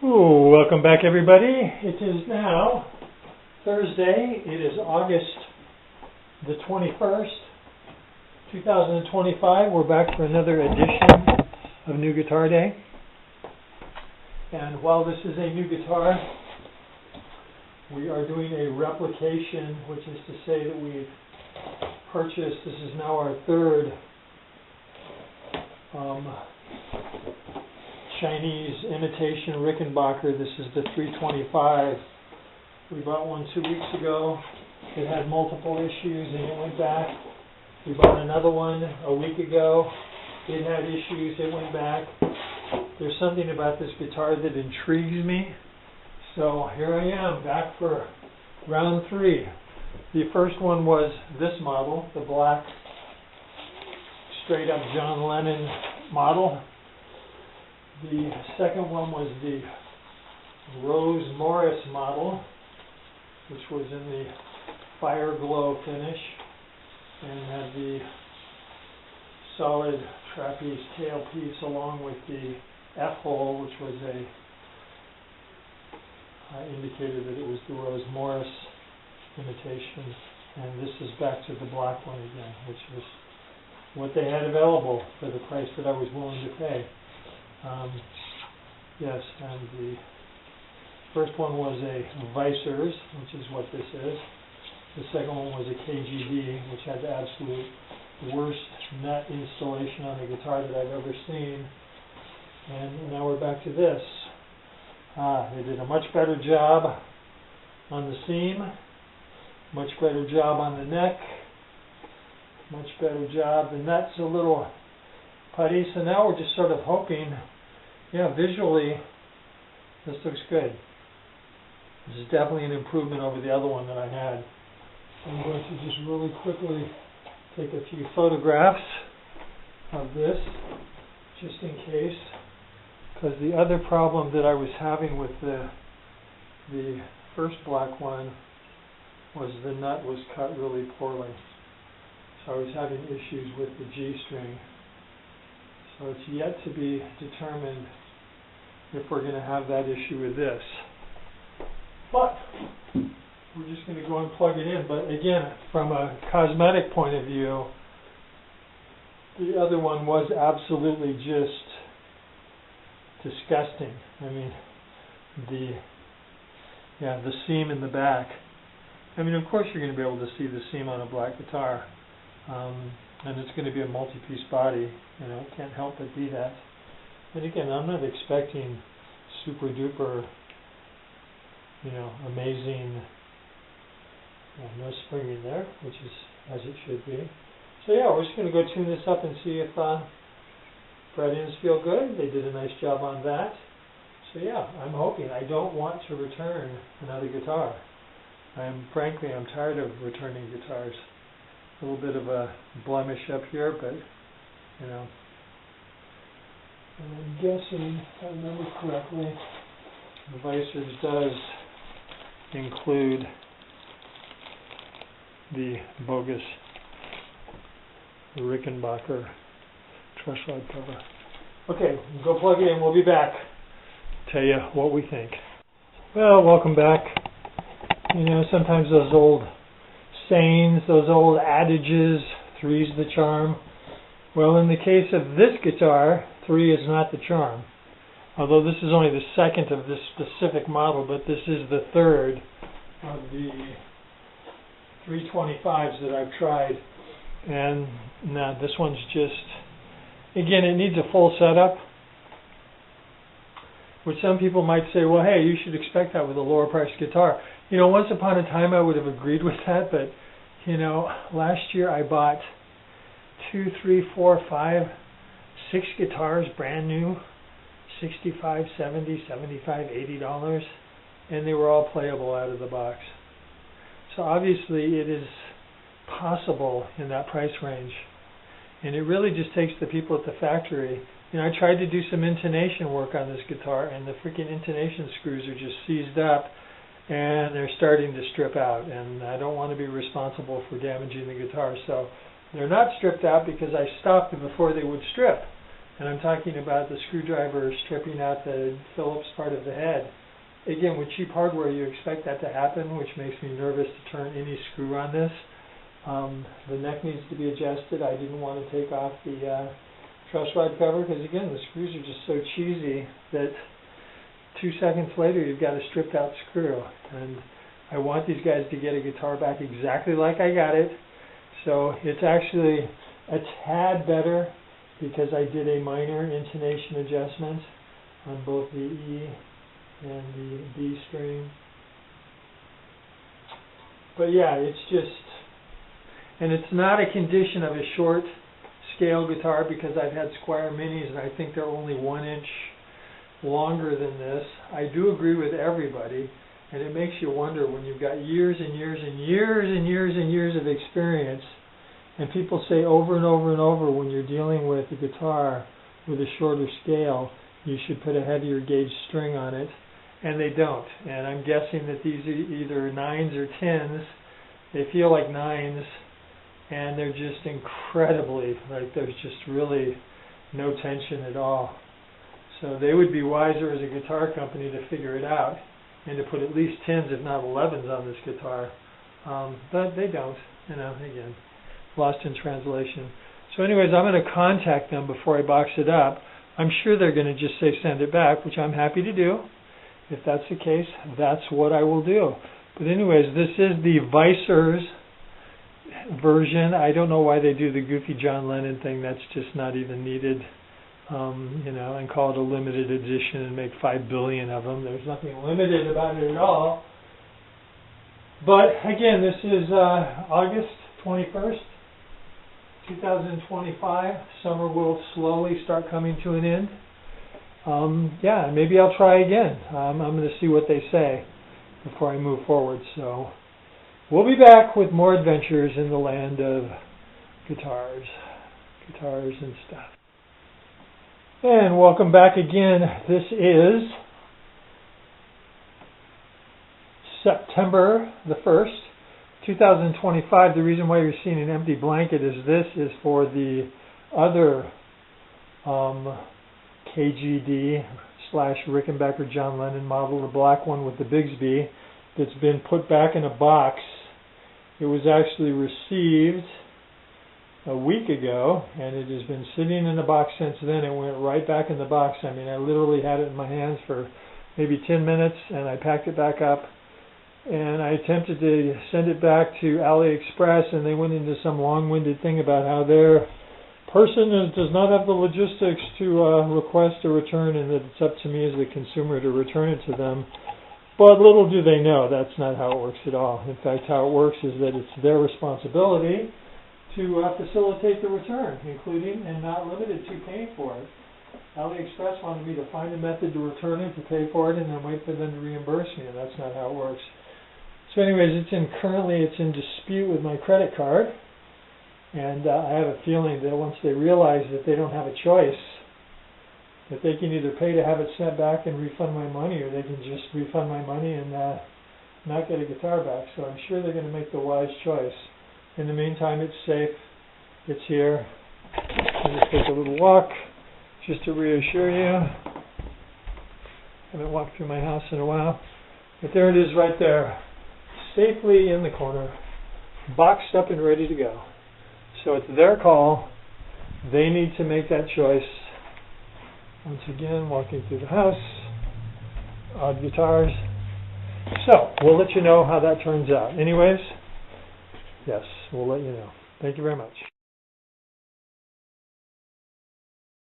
Ooh, welcome back everybody. It is now Thursday. It is August the 21st, 2025. We're back for another edition of New Guitar Day. And while this is a new guitar, we are doing a replication, which is to say that we've purchased, this is now our third Chinese imitation Rickenfaker. This is the 325. We bought one 2 weeks ago. It had multiple issues and it went back. We bought another one a week ago. It had issues, it went back. There's something about this guitar that intrigues me. So here I am, back for round 3. The first one was this model, the black, straight up John Lennon model. The second one was the Rose Morris model, which was in the fire glow finish and had the solid trapeze tailpiece along with the F-hole, which was indicated that it was the Rose Morris imitation. And this is back to the black one again, which was what they had available for the price that I was willing to pay. Yes, and the first one was a VICERS, which is what this is. The second one was a KGB, which had the absolute worst nut installation on a guitar that I've ever seen. And now we're back to this. They did a much better job on the seam, much better job on the neck, much better job. The nut's a little putty, so now we're just sort of hoping, yeah, visually this looks good. This is definitely an improvement over the other one that I had. I'm going to just really quickly take a few photographs of this, just in case, because the other problem that I was having with the first black one was the nut was cut really poorly. So I was having issues with the G string. So it's yet to be determined if we're going to have that issue with this. But we're just going to go and plug it in. But again, from a cosmetic point of view, the other one was absolutely just disgusting. I mean, the seam in the back. I mean, of course you're going to be able to see the seam on a black guitar. And it's going to be a multi-piece body, you know, it can't help but be that. And again, I'm not expecting super duper, you know, amazing, no spring in there, which is as it should be. So yeah, we're just going to go tune this up and see if fret ends feel good. They did a nice job on that. So yeah, I'm hoping. I don't want to return another guitar. Frankly, I'm tired of returning guitars. A little bit of a blemish up here, but, you know, and I'm guessing, if I remember correctly, the VICERS does include the bogus Rickenfaker truss rod cover. Okay, go plug it in. We'll be back. Tell you what we think. Well, welcome back. You know, sometimes those old sayings, those old adages, three's the charm. Well, in the case of this guitar, 3 is not the charm. Although this is only the second of this specific model, but this is the third of the 325s that I've tried. And now this one's just, again, it needs a full setup. Which some people might say, well, hey, you should expect that with a lower priced guitar. You know, once upon a time I would have agreed with that, but, you know, last year I bought 2, 3, 4, 5, 6 guitars brand new, $65, $70, $75, $80, and they were all playable out of the box. So obviously it is possible in that price range. And it really just takes the people at the factory. You know, I tried to do some intonation work on this guitar, and the freaking intonation screws are just seized up, and they're starting to strip out. And I don't want to be responsible for damaging the guitar, so they're not stripped out because I stopped them before they would strip. And I'm talking about the screwdriver stripping out the Phillips part of the head. Again, with cheap hardware, you expect that to happen, which makes me nervous to turn any screw on this. The neck needs to be adjusted. I didn't want to take off the truss rod cover because, again, the screws are just so cheesy that 2 seconds later you've got a stripped out screw. And I want these guys to get a guitar back exactly like I got it. So it's actually a tad better because I did a minor intonation adjustment on both the E and the D string. But yeah, it's just, and it's not a condition of a short scale guitar because I've had Squire Minis and I think they're only 1 inch longer than this. I do agree with everybody, and it makes you wonder when you've got years and years and years and years and years of experience, and people say over and over and over when you're dealing with a guitar with a shorter scale, you should put a heavier gauge string on it, and they don't. And I'm guessing that these are either 9s or 10s. They feel like 9s, and they're just incredibly, like there's just really no tension at all. So they would be wiser as a guitar company to figure it out and to put at least 10s, if not 11s, on this guitar. But they don't, you know, again, lost in translation. So anyways, I'm going to contact them before I box it up. I'm sure they're going to just say send it back, which I'm happy to do. If that's the case, that's what I will do. But anyways, this is the VICERS version. I don't know why they do the goofy John Lennon thing. That's just not even needed. You know, and call it a limited edition and make 5 billion of them. There's nothing limited about it at all. But again, this is August 21st, 2025. Summer will slowly start coming to an end. Yeah, maybe I'll try again. I'm going to see what they say before I move forward. So we'll be back with more adventures in the land of guitars and stuff. And welcome back again. This is September the 1st, 2025. The reason why you're seeing an empty blanket is this is for the other KGD / Rickenfaker John Lennon model, the black one with the Bigsby, that's been put back in a box. It was actually received a week ago, and it has been sitting in the box since then. It went right back in the box. I mean, I literally had it in my hands for maybe 10 minutes, and I packed it back up, and I attempted to send it back to AliExpress, and they went into some long-winded thing about how their person does not have the logistics to request a return, and that it's up to me as the consumer to return it to them. But little do they know, that's not how it works at all. In fact, how it works is that it's their responsibility to facilitate the return, including and not limited to paying for it. AliExpress wanted me to find a method to return it, to pay for it, and then wait for them to reimburse me, and that's not how it works. So anyways, currently it's in dispute with my credit card, and I have a feeling that once they realize that they don't have a choice, that they can either pay to have it sent back and refund my money, or they can just refund my money and not get a guitar back. So I'm sure they're going to make the wise choice. In the meantime, it's safe. It's here. I'm going to take a little walk just to reassure you. I haven't walked through my house in a while. But there it is right there, safely in the corner, boxed up and ready to go. So it's their call. They need to make that choice. Once again, walking through the house. Odd guitars. So we'll let you know how that turns out. Anyways, yes, we'll let you know. Thank you very much.